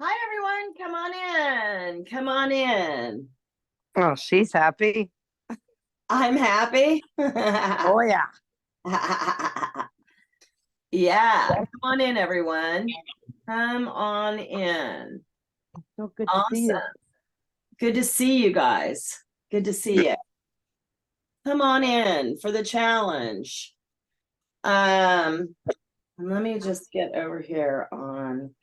Hi, everyone. Come on in. Come on in. Oh, she's happy. I'm happy. Oh, yeah. Yeah. Come on in, everyone. Come on in. So good to see Awesome. you. Good to see you guys. Good to see you. Come on in for the challenge. Let me just get over here on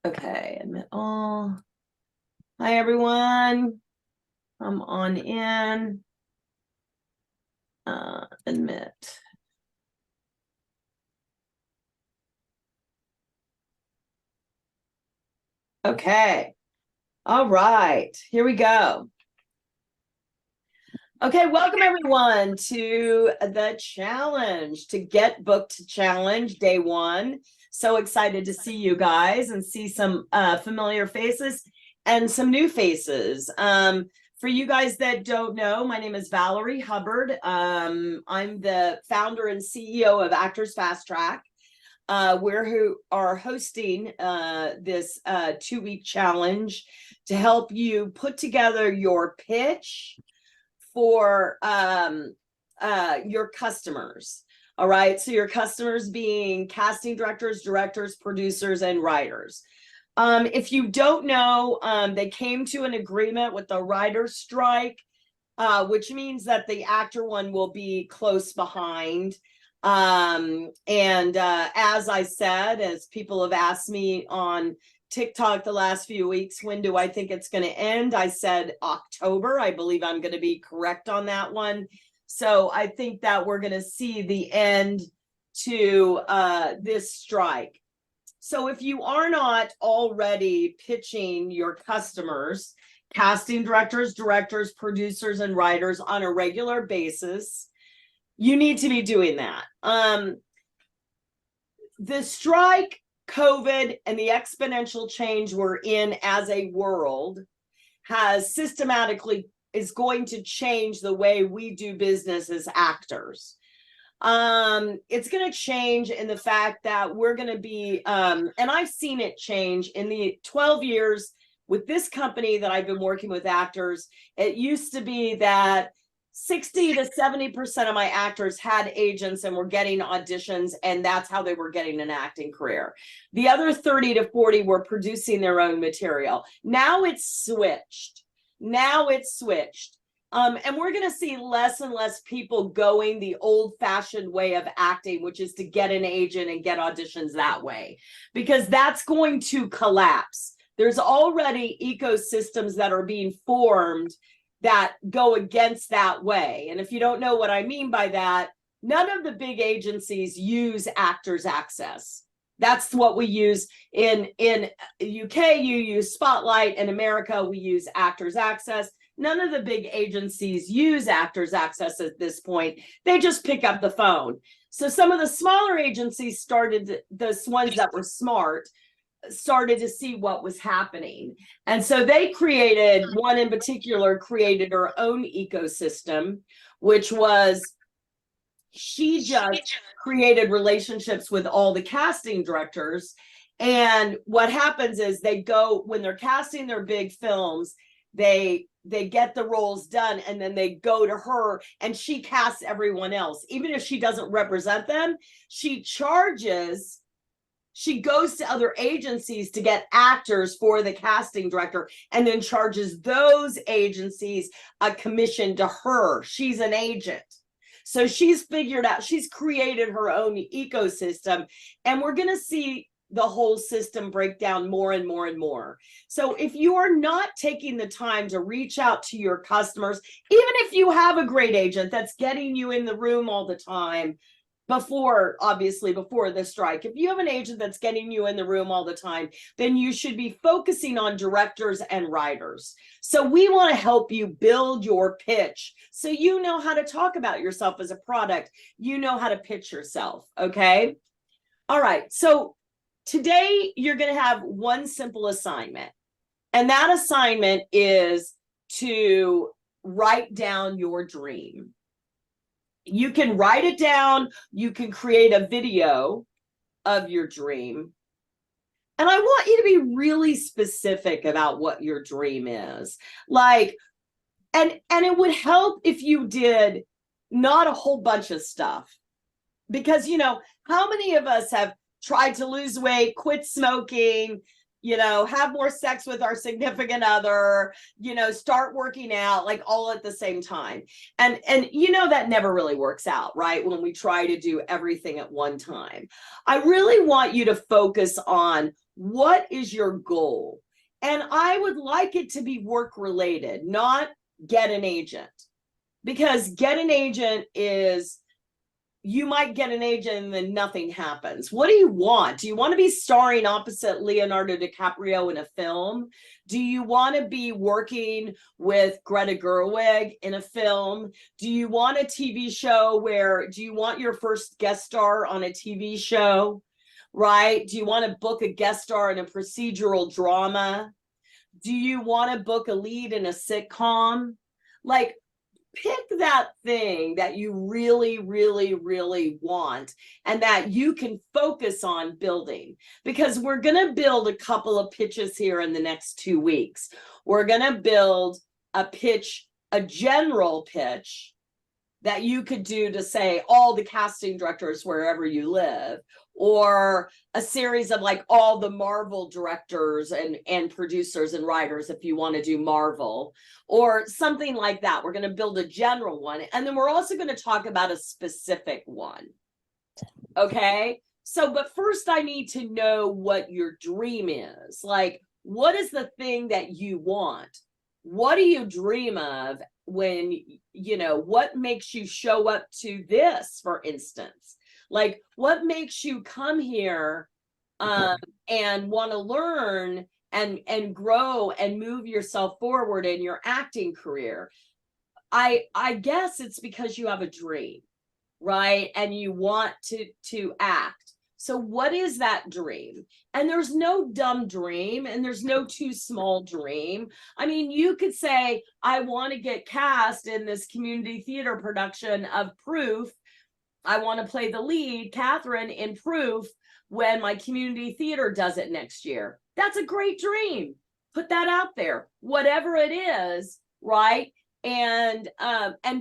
okay, admit all. Hi, everyone. Come on in. Admit. Okay. All right. Here we go. Okay, welcome everyone to the challenge, to Get Booked challenge, day one. So excited to see you guys and see some familiar faces and some new faces. For you guys that don't know, my name is Valerie Hubbard. I'm the founder and CEO of Actors Fast Track. We are hosting this 2-week challenge to help you put together your pitch for your customers. All right, so your customers being casting directors, producers, and writers. If you don't know, they came to an agreement with the writer's strike, which means that the actor one will be close behind. As I said, as people have asked me on TikTok the last few weeks, when do I think it's going to end? I said October. I believe I'm going to be correct on that one. So I think that we're going to see the end to this strike. So if you are not already pitching your customers, casting directors, producers, and writers on a regular basis, you need to be doing that. The strike, COVID, and the exponential change we're in as a world has systematically is going to change the way we do business as actors. It's going to change in the fact that we're going to be, and I've seen it change in the 12 years with this company that I've been working with actors. It used to be that 60 to 70% of my actors had agents and were getting auditions, and that's how they were getting an acting career. The other 30 to 40 were producing their own material. Now it's switched. And we're going to see less and less people going the old-fashioned way of acting, which is to get an agent and get auditions that way, because that's going to collapse. There's already ecosystems that are being formed that go against that way. And if you don't know what I mean by that, none of the big agencies use Actors Access. That's what we use in UK. You use Spotlight. In America, we use Actors Access. None of the big agencies use Actors Access at this point. They just pick up the phone. So some of the smaller agencies started, the ones that were smart, started to see what was happening. And so they created, one in particular created her own ecosystem, which was, she just created relationships with all the casting directors. And what happens is they go, when they're casting their big films, they get the roles done, and then they go to her and she casts everyone else. Even if she doesn't represent them, she charges, she goes to other agencies to get actors for the casting director, and then charges those agencies a commission to her. She's an agent. So she's figured out, she's created her own ecosystem, and we're going to see the whole system break down more and more and more. So if you are not taking the time to reach out to your customers, even if you have a great agent that's getting you in the room all the time, before the strike, if you have an agent that's getting you in the room all the time, then you should be focusing on directors and writers. So we want to help you build your pitch so you know how to talk about yourself as a product. You know how to pitch yourself. Okay. All right. So today you're going to have one simple assignment, and that assignment is to write down your dream. You can write it down. You can create a video of your dream. And I want you to be really specific about what your dream is. Like, and it would help if you did not a whole bunch of stuff. Because, you know, how many of us have tried to lose weight, quit smoking, you know, have more sex with our significant other, you know, start working out, like all at the same time. And you know, that never really works out, right? When we try to do everything at one time. I really want you to focus on what is your goal. And I would like it to be work related, not get an agent. Because get an agent is, you might get an agent and then nothing happens. What do you want? Do you want to be starring opposite Leonardo DiCaprio in a film? Do you want to be working with Greta Gerwig in a film? Do you want a TV show do you want your first guest star on a TV show, right? Do you want to book a guest star in a procedural drama? Do you want to book a lead in a sitcom? Like, pick that thing that you really, really, really want and that you can focus on building, because we're going to build a couple of pitches here in the next 2 weeks. We're going to build a pitch, a general pitch that you could do to say all the casting directors wherever you live, or a series of like all the Marvel directors and producers and writers if you want to do Marvel, or something like that. We're going to build a general one, and then we're also going to talk about a specific one. Okay, so but first I need to know what your dream is. Like, what is the thing that you want? What do you dream of? When, you know, what makes you show up to this, for instance? Like, what makes you come here and want to learn and grow and move yourself forward in your acting career? I guess it's because you have a dream, right? And you want to act. So what is that dream? And there's no dumb dream and there's no too small dream. I mean, you could say, I want to get cast in this community theater production of Proof. I want to play the lead, Catherine, in Proof when my community theater does it next year. That's a great dream. Put that out there, whatever it is, right? And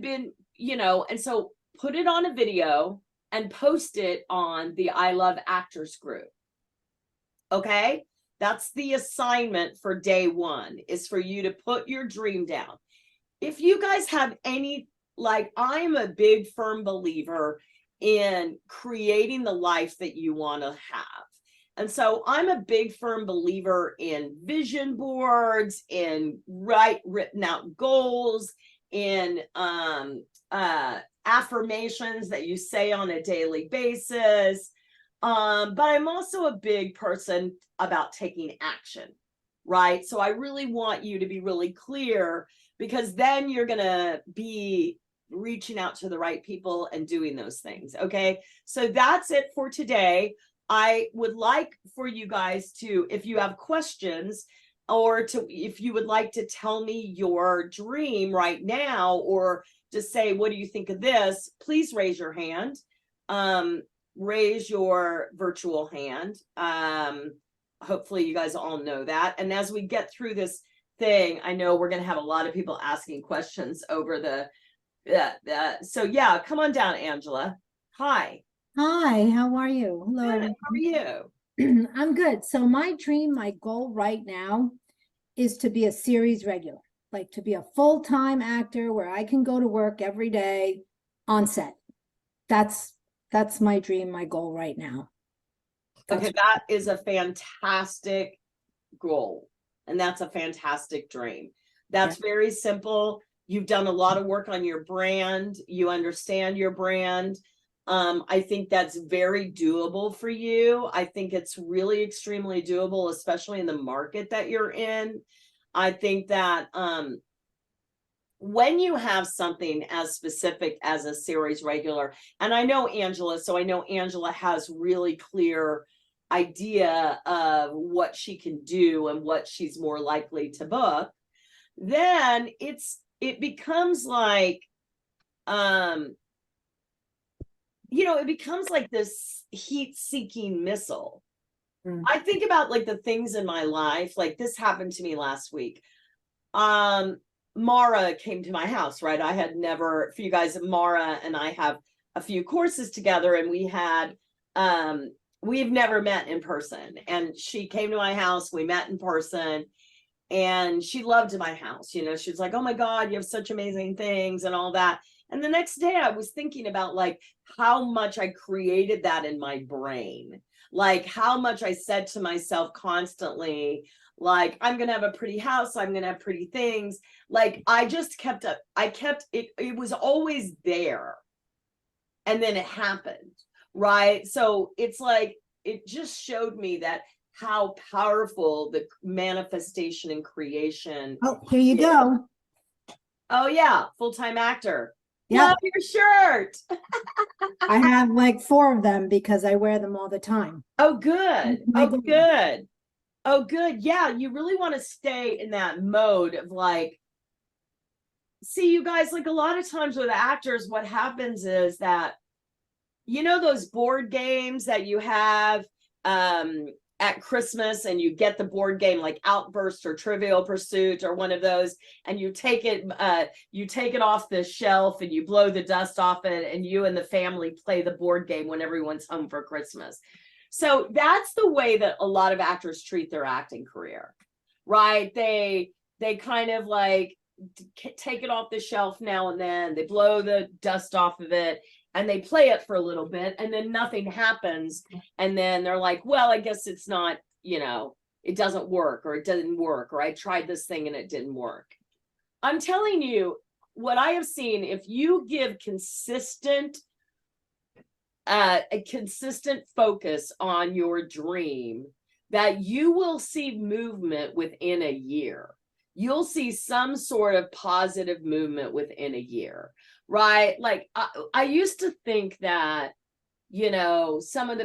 been, you know, and so put it on a video and post it on the I Love Actors group. Okay, that's the assignment for day one, is for you to put your dream down. If you guys have any, like, I'm a big firm believer in creating the life that you want to have. And so I'm a big firm believer in vision boards, in written out goals, in affirmations that you say on a daily basis. But I'm also a big person about taking action, right? So I really want you to be really clear, because then you're going to be reaching out to the right people and doing those things. Okay, so that's it for today. I would like for you guys to, if you have questions, or if you would like to tell me your dream right now, or just say, what do you think of this? Please raise your hand. Raise your virtual hand. Hopefully you guys all know that. And as we get through this thing, I know we're going to have a lot of people asking questions over so yeah, come on down, Angela. Hi. Hi, how are you? Hello. Good. How are you? I'm good. So my dream, my goal right now is to be a series regular, like to be a full-time actor where I can go to work every day on set. That's my dream, my goal right now. Okay, that is a fantastic goal. And that's a fantastic dream. That's very simple. You've done a lot of work on your brand. You understand your brand. I think that's very doable for you. I think it's really extremely doable, especially in the market that you're in. I think that when you have something as specific as a series regular, and I know Angela, so I know Angela has really clear idea of what she can do and what she's more likely to book, then it becomes like you know, it becomes like this heat-seeking missile. Mm. I think about like the things in my life, like this happened to me last week. Mara came to my house, right? I had never, for you guys, Mara and I have a few courses together, and we've never met in person. And she came to my house, we met in person, and she loved my house. You know, she was like, oh my God, you have such amazing things and all that. And the next day I was thinking about like how much I created that in my brain, like how much I said to myself constantly, like, I'm going to have a pretty house, I'm going to have pretty things. Like, I just kept up, I kept it, it was always there. And then it happened, right? So it's like, it just showed me that how powerful the manifestation and creation. Oh, here you is. go. Oh yeah, full-time actor. Yep. Love your shirt. I have like 4 of them because I wear them all the time. Oh, good. My Oh, goal. good. Oh, good. Yeah, you really want to stay in that mode of like, see, you guys, like a lot of times with actors, what happens is that, you know, those board games that you have at Christmas, and you get the board game like Outburst or Trivial Pursuit or one of those, and you take it off the shelf and you blow the dust off it, and you and the family play the board game when everyone's home for Christmas. So that's the way that a lot of actors treat their acting career, right? They kind of like take it off the shelf now and then, they blow the dust off of it, and they play it for a little bit, and then nothing happens. And then they're like, well, I guess it's not, you know, it doesn't work, or it didn't work, or I tried this thing and it didn't work. I'm telling you, what I have seen, if you give a consistent focus on your dream, that you will see movement within a year. You'll see some sort of positive movement within a year, right? Like I used to think that, you know, some of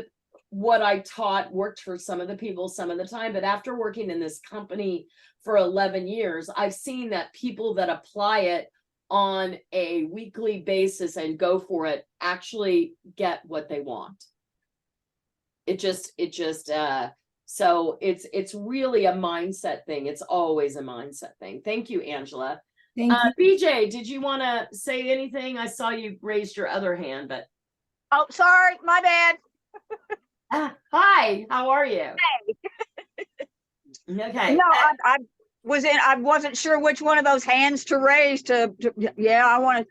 what I taught worked for some of the people some of the time, but after working in this company for 11 years, I've seen that people that apply it on a weekly basis and go for it actually get what they want. So it's really a mindset thing. It's always a mindset thing. Thank you, Angela. Thank you. BJ, did you want to say anything? I saw you raised your other hand, but. Oh, sorry, my bad. Hi, how are you? Okay. No, I wasn't sure which one of those hands to raise yeah, I want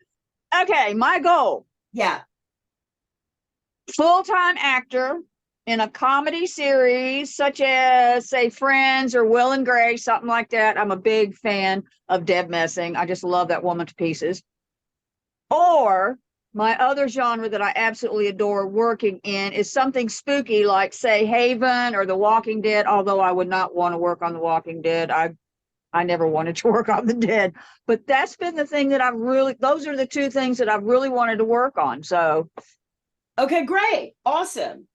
to. Okay, my goal. Yeah. Full-time actor in a comedy series such as, say, Friends or Will and Grace, something like that. I'm a big fan of Deb Messing. I just love that woman to pieces. Or my other genre that I absolutely adore working in is something spooky like, say, Haven or The Walking Dead, although I would not want to work on The Walking Dead. I never wanted to work on the dead, but that's been the thing that those are the 2 things that I've really wanted to work on. So. Okay, great. Awesome.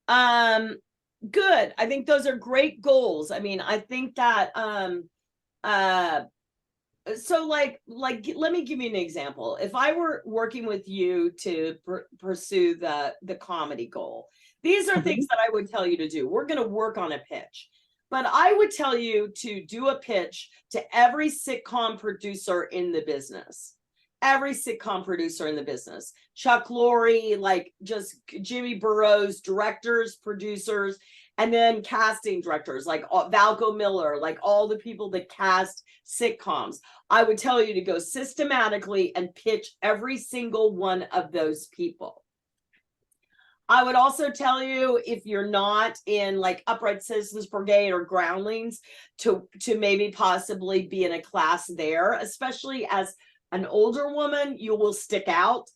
Good. I think those are great goals. I mean, I think that, so like, let me give you an example. If I were working with you to pursue the comedy goal, these are things that I would tell you to do. We're going to work on a pitch, but I would tell you to do a pitch to every sitcom producer in the business. Every sitcom producer in the business, Chuck Lorre, like just Jimmy Burrows, directors, producers, and then casting directors like Valco Miller, like all the people that cast sitcoms. I would tell you to go systematically and pitch every single one of those people. I would also tell you, if you're not in like Upright Citizens Brigade or Groundlings, to maybe possibly be in a class there, especially as an older woman, you will stick out,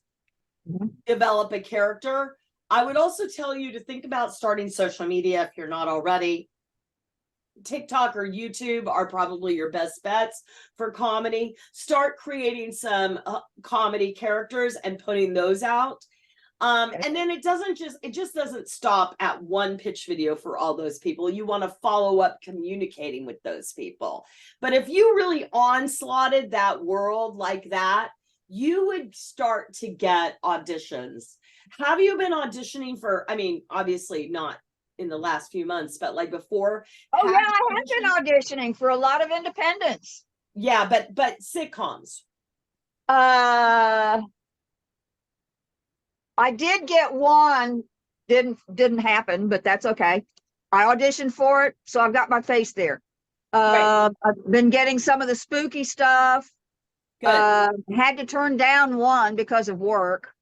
develop a character. I would also tell you to think about starting social media if you're not already. TikTok or YouTube are probably your best bets for comedy. Start creating some comedy characters and putting those out. And then it just doesn't stop at one pitch video for all those people. You want to follow up communicating with those people. But if you really onslaughted that world like that, you would start to get auditions. Have you been auditioning for, I mean, obviously not in the last few months, but like before? Oh yeah, Have I you have been auditioning for a lot of independents. Yeah, but sitcoms. I did get one, didn't happen, but that's okay. I auditioned for it, so I've got my face there. Right. I've been getting some of the spooky stuff. Good. Had to turn down one because of work,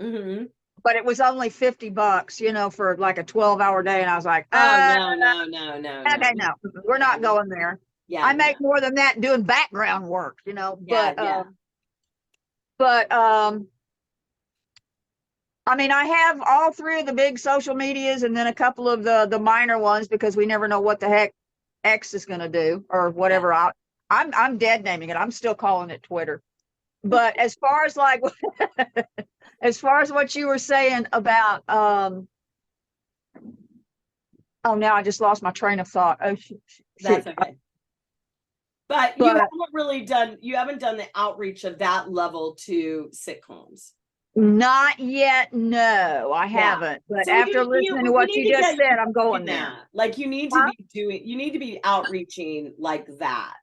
Mm-hmm. but it was only $50, you know, for like a 12-hour day. And I was like, Oh, no. okay, no, we're not going there. Yeah, I make more than that doing background work, you know, yeah. but I mean, I have all three of the big social medias and then a couple of the minor ones because we never know what the heck X is going to do or whatever. I'm dead naming it. I'm still calling it Twitter. But as far as like, as far as what you were saying about, oh, now I just lost my train of thought. Oh, shoot. That's okay. But you But- haven't done the outreach of that level to sitcoms. Not yet. No, I haven't. But So after listening to we what need you to just get said, I'm going in there. that. Like you need Huh? you need to be outreaching like that.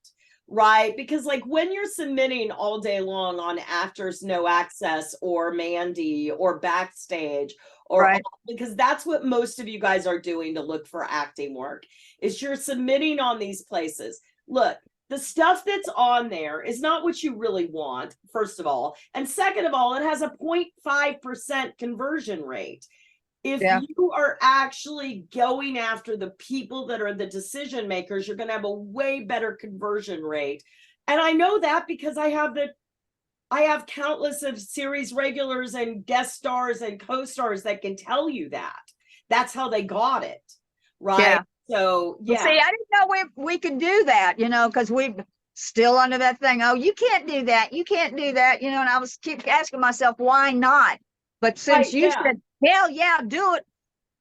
Right? Because like when you're submitting all day long on Actors No Access or Mandy or Backstage or Right. because that's what most of you guys are doing to look for acting work is you're submitting on these places. Look, the stuff that's on there is not what you really want, first of all. And second of all, it has a 0.5% conversion rate. If you are actually going after the people that are the decision makers, you're going to have a way better conversion rate. And I know that because I have countless of series regulars and guest stars and co-stars that can tell you that. That's how they got it. Right. Yeah. So yeah. See, I didn't know we could do that, you know, because we've still under that thing. Oh, you can't do that. You can't do that. You know, and I was keep asking myself, why not? But since you said, hell yeah, do it.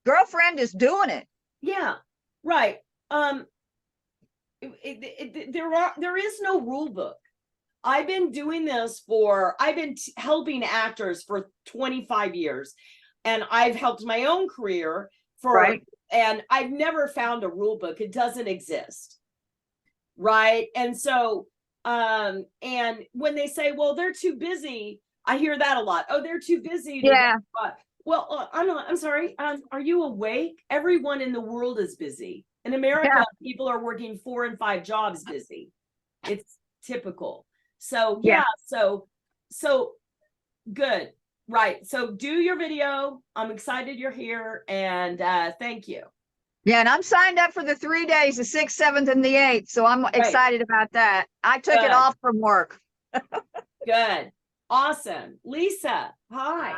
Girlfriend is doing it. Yeah. Right. There is no rule book. I've been doing this I've been helping actors for 25 years and I've helped my own career and I've never found a rule book. It doesn't exist. Right. And so, and when they say, well, they're too busy, I hear that a lot. Oh, they're too busy. Well, I'm sorry. Are you awake? Everyone in the world is busy. In America, people are working 4 and 5 jobs busy. It's typical. So so good. Right. So do your video. I'm excited you're here and thank you. Yeah, and I'm signed up for the 3 days, the 6th, 7th, and the 8th. So I'm excited about that. I took it off from work. Good. Awesome. Lisa, hi.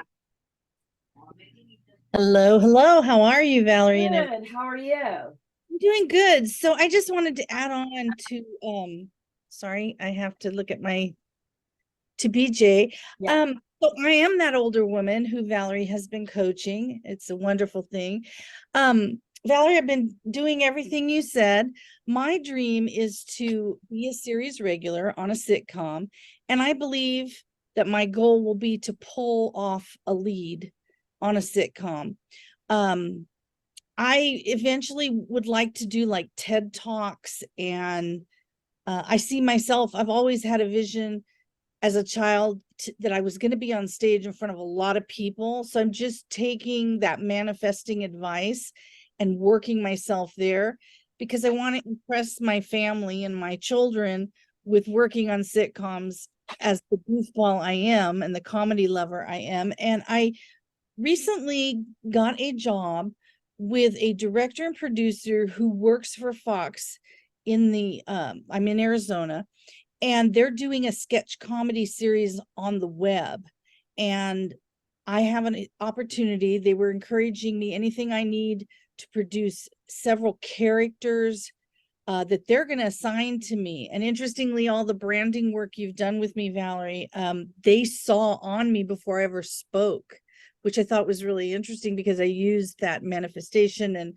Hello. How are you, Valerie? Good. How are you? I'm doing good. So I just wanted to add on to sorry, I have to look at to BJ. Yeah. So I am that older woman who Valerie has been coaching. It's a wonderful thing. Valerie, I've been doing everything you said. My dream is to be a series regular on a sitcom, and I believe that my goal will be to pull off a lead on a sitcom. I eventually would like to do like TED Talks, and I see myself, I've always had a vision as a child that I was going to be on stage in front of a lot of people. So I'm just taking that manifesting advice and working myself there because I want to impress my family and my children with working on sitcoms as the goofball I am and the comedy lover I am. And I recently got a job with a director and producer who works for Fox I'm in Arizona, and they're doing a sketch comedy series on the web. And I have an opportunity. They were encouraging me anything I need to produce several characters that they're going to assign to me. And interestingly, all the branding work you've done with me, Valerie, they saw on me before I ever spoke, which I thought was really interesting because I used that manifestation and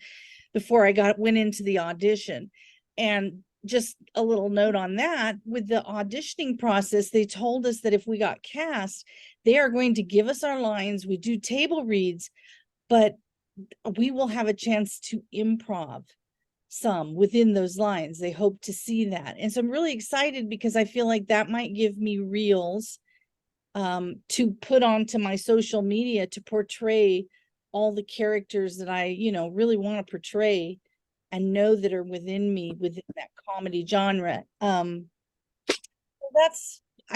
before I went into the audition. And just a little note on that, with the auditioning process, they told us that if we got cast, they are going to give us our lines. We do table reads, but we will have a chance to improv some within those lines. They hope to see that. And so I'm really excited because I feel like that might give me reels to put onto my social media to portray all the characters that I, really want to portray and know that are within me, within that comedy genre. I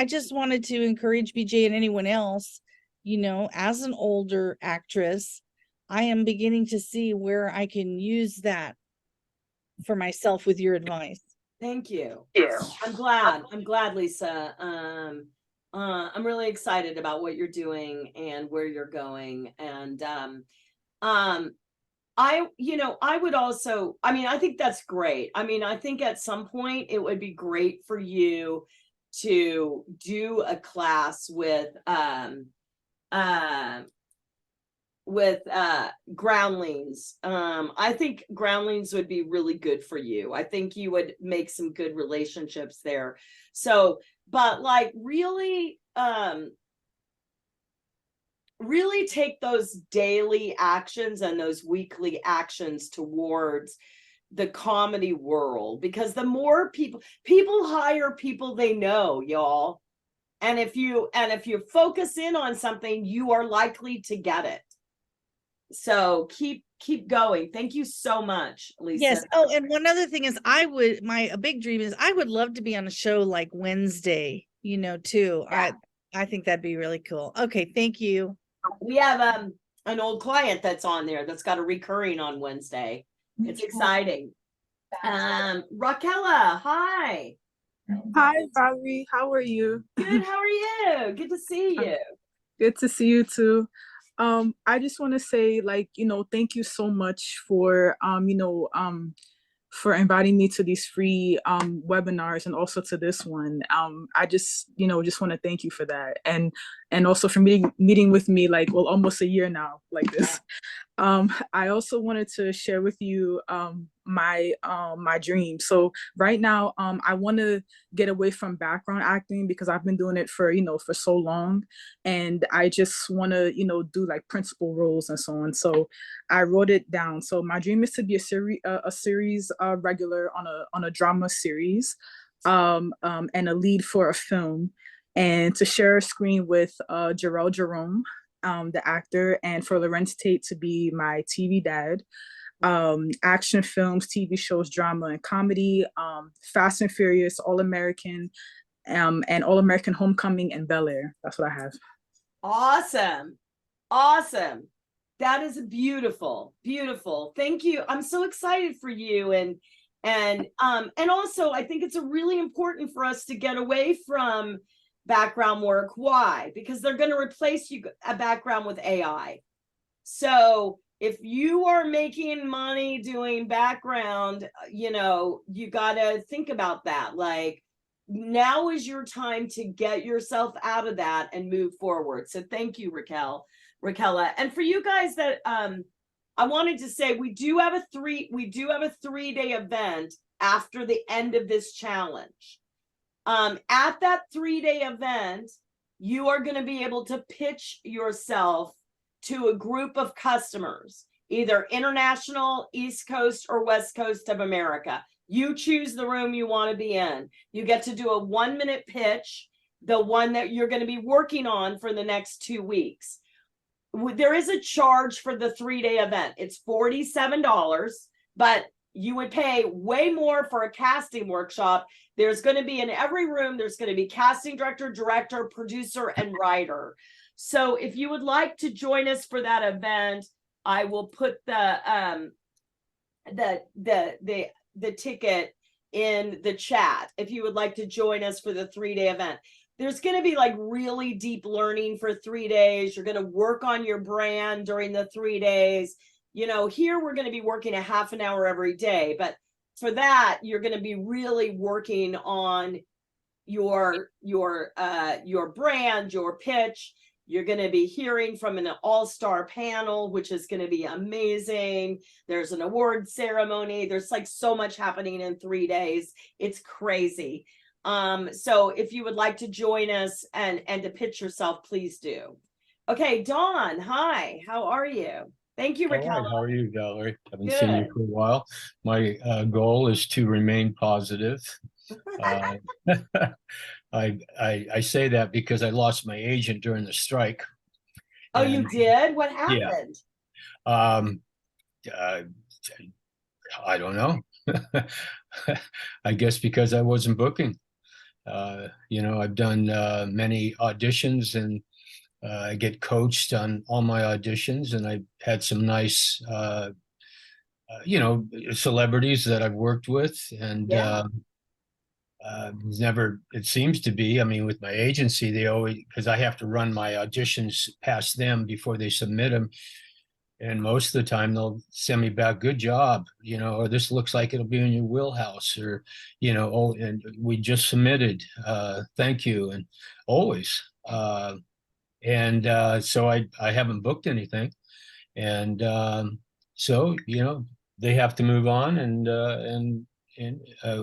just wanted to encourage BJ and anyone else, as an older actress, I am beginning to see where I can use that for myself with your advice. Thank you. I'm glad, Lisa. I'm really excited about what you're doing and where you're going. And I would also, I think that's great. I think at some point it would be great for you to do a class with groundlings. I think groundlings would be really good for you. I think you would make some good relationships there. So, but like really take those daily actions and those weekly actions towards the comedy world, because the more people hire people they know, y'all. And if you focus in on something, you are likely to get it. So keep going. Thank you so much, Lisa. Yes. Oh, and one other thing is a big dream is I would love to be on a show like Wednesday, too. Yeah. I think that'd be really cool. Okay. Thank you. We have an old client that's on there that's got a recurring on Wednesday. It's exciting. Raquela, hi. Hi, Valerie. How are you? Good. How are you? Good to see you. Good to see you too. I just want to say, thank you so much for inviting me to these free webinars and also to this one. I just want to thank you for that, and also for meeting with me almost a year now like this. I also wanted to share with you my dream. So right now, I want to get away from background acting because I've been doing it for so long, and I just want to do like principal roles and so on. So I wrote it down. So my dream is to be a series regular on a drama series, and a lead for a film, and to share a screen with Jarrell Jerome, the actor, and for Lorenz Tate to be my TV dad. Action films, TV shows, drama, and comedy, Fast and Furious, All American, and All American Homecoming and Bel Air. That's what I have. Awesome. That is beautiful. Thank you. I'm so excited for you. And also I think it's really important for us to get away from background work. Why? Because they're going to replace a background with AI. So if you are making money doing background, you got to think about that. Like, now is your time to get yourself out of that and move forward. So thank you, Raquela. And for you guys that I wanted to say, we do have a 3-day event after the end of this challenge. At that 3-day event, you are going to be able to pitch yourself to a group of customers, either international, East Coast, or West Coast of America. You choose the room you want to be in. You get to do a 1-minute pitch, the one that you're going to be working on for the next 2 weeks. There is a charge for the 3-day event. It's $47, but you would pay way more for a casting workshop. There's going to be in every room, there's going to be casting director, producer, and writer. So if you would like to join us for that event, I will put the ticket in the chat if you would like to join us for the 3-day event. There's going to be like really deep learning for 3 days. You're going to work on your brand during the 3 days. Here we're going to be working a half an hour every day, but for that, you're going to be really working on your brand, your pitch. You're going to be hearing from an all-star panel, which is going to be amazing. There's an award ceremony. There's like so much happening in 3 days. It's crazy. So if you would like to join us and to pitch yourself, please do. Okay, Dawn, hi, how are you? Thank you, All right, Raquel. how are you, Valerie? Haven't seen you Good. for a while. My goal is to remain positive. Uh, I say that because I lost my agent during the strike. Oh, you And, did? What yeah. happened? Um, I don't know. I guess because I wasn't booking. You know, I've done many auditions, and I get coached on all my auditions, and I've had some nice you know, celebrities that I've worked with, and Yeah. never, it seems to be, I mean, with my agency, they always, because I have to run my auditions past them before they submit them. And most of the time they'll send me back, good job, you know, or this looks like it'll be in your wheelhouse, or, you know, oh, and we just submitted, thank you. And always, so I haven't booked anything. And so, you know, they have to move on, and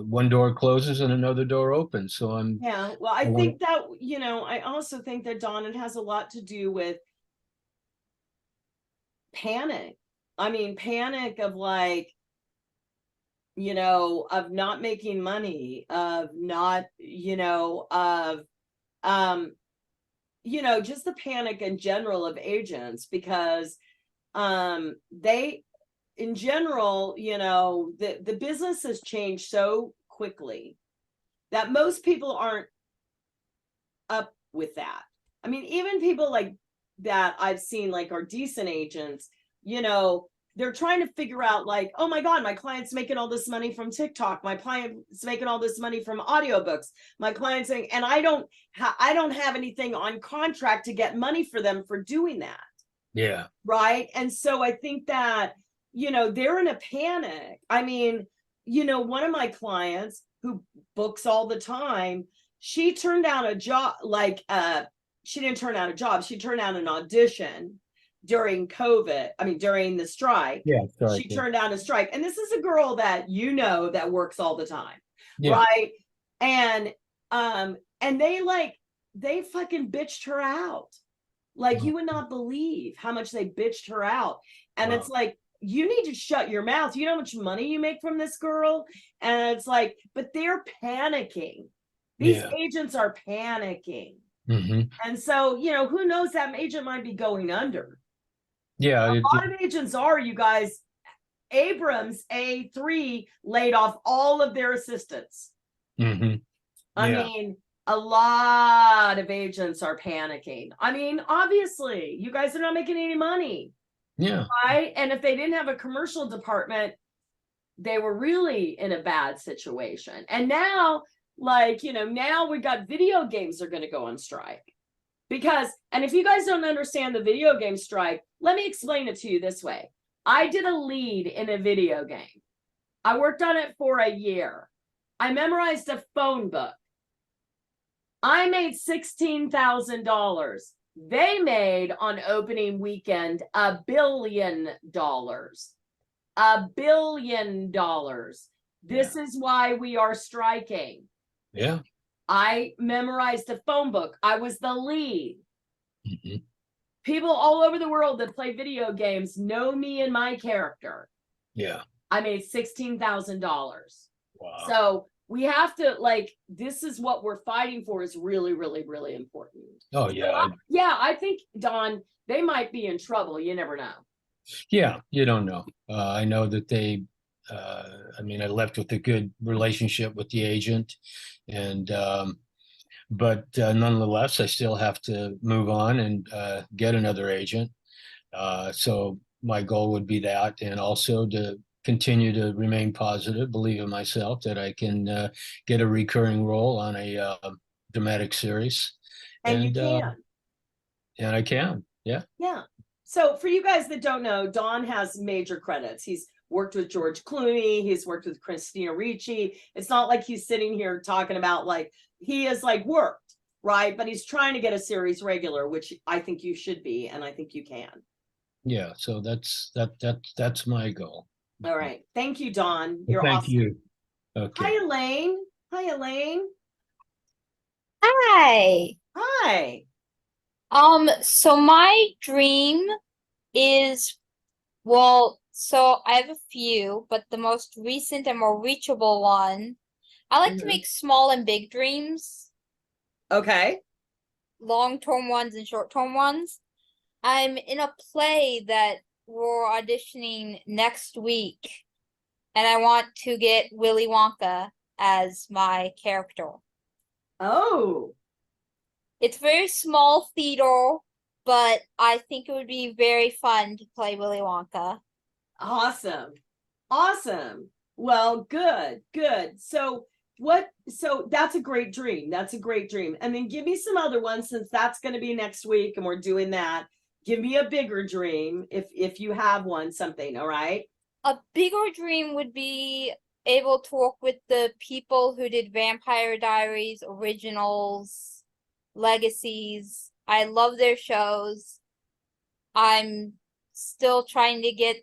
one door closes and another door opens. So Yeah, well, I think that, you know, I also think that, Dawn, it has a lot to do with panic. I mean, panic of like, you know, of not making money, of not, you know, just the panic in general of agents, because they, in general, you know, the business has changed so quickly that most people aren't up with that. I mean, even people like that I've seen like are decent agents, you know, they're trying to figure out like, oh my God, my client's making all this money from TikTok. My client's making all this money from audiobooks. My client's saying, and I don't have anything on contract to get money for them for doing that. yeah, Right. And so I think that, you know, they're in a panic. I mean, you know, one of my clients who books all the time, she turned down a job, like, she didn't turn down a job. She turned down an audition during COVID. I mean, during the strike. yeah, sorry, She turned down a strike. And this is a girl that, you know, that works all the time. yeah, Right. And they fucking bitched her out. Like, you would not believe how much they bitched her out. And Wow. it's like, you need to shut your mouth. You know how much money you make from this girl? And it's like, but they're panicking. These Yeah. agents are panicking. Hmm. And so, you know, who knows, that agent might be going under. Yeah, A lot of agents are, you guys. Abrams A3 laid off all of their assistants. hmm I yeah, mean, a lot of agents are panicking. I mean, obviously, you guys are not making any money, yeah, right? And if they didn't have a commercial department, they were really in a bad situation. And now, like, you know, now we got video games are going to go on strike. Because, and if you guys don't understand the video game strike, let me explain it to you this way. I did a lead in a video game. I worked on it for a year. I memorized a phone book. I made $16,000. They made on opening weekend $1 billion. $1 billion. This is why we are striking. yeah. I memorized a phone book. I was the lead. Hmm. People all over the world that play video games know me and my character. Yeah. I made $16,000. Wow. So we have to, like, this is what we're fighting for, is really, really, really important. Oh, yeah. I think, Dawn, they might be in trouble. You never know. Yeah, you don't know. I know that I mean, I left with a good relationship with the agent, and but nonetheless, I still have to move on and get another agent. So my goal would be that, and also to continue to remain positive, believe in myself that I can get a recurring role on a dramatic series. And you can. And I can, yeah. Yeah. So for you guys that don't know, Don has major credits. He's worked with George Clooney. He's worked with Christina Ricci. It's not like he's sitting here talking about, like, he has like worked, right? But he's trying to get a series regular, which I think you should be, and I think you can. Yeah, so that's my goal. All right. Thank you, Dawn. Well, You're thank awesome. you. Hi, Okay. Elaine. Hi, Elaine. Hi. Hi. So my dream is, well, so I have a few, but the most recent and more reachable one, I like to Mhm. make small and big dreams, Okay. long-term ones and short-term ones. I'm in a play that we're auditioning next week, and I want to get Willy Wonka as my character. Oh, It's very small theater, but I think it would be very fun to play Willy Wonka. awesome. Awesome. Well, good, good. So that's a great dream. That's a great dream. And then give me some other ones, since that's going to be next week and we're doing that. Give me a bigger dream if you have one, something, all right? A bigger dream would be able to work with the people who did Vampire Diaries, Originals, Legacies. I love their shows. I'm still trying to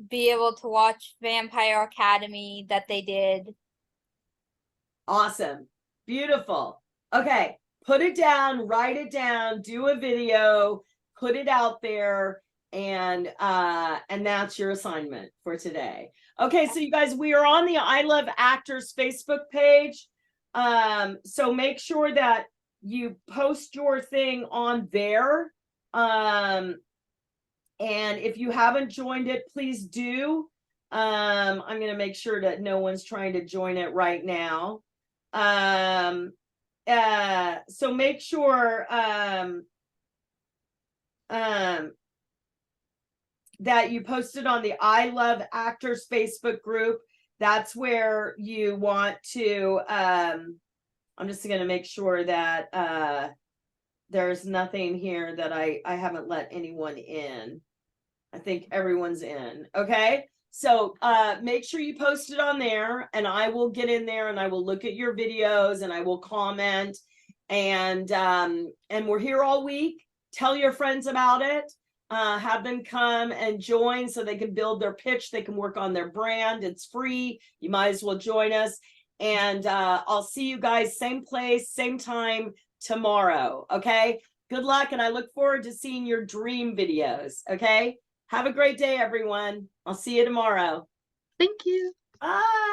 be able to watch Vampire Academy that they did. Awesome. Beautiful. Okay. Put it down, write it down, do a video, put it out there, and that's your assignment for today. Okay, so you guys, we are on the I Love Actors Facebook page. So make sure that you post your thing on there. And if you haven't joined it, please do. I'm going to make sure that no one's trying to join it right now. So make sure that you post it on the I Love Actors Facebook group. That's where you want to I'm just going to make sure that there's nothing here that I haven't let anyone in. I think everyone's in. Okay. So make sure you post it on there, and I will get in there and I will look at your videos and I will comment. And we're here all week. Tell your friends about it. Have them come and join so they can build their pitch. They can work on their brand. It's free. You might as well join us. And I'll see you guys same place, same time tomorrow. Okay. Good luck. And I look forward to seeing your dream videos. Okay. Have a great day, everyone. I'll see you tomorrow. Thank you. Bye.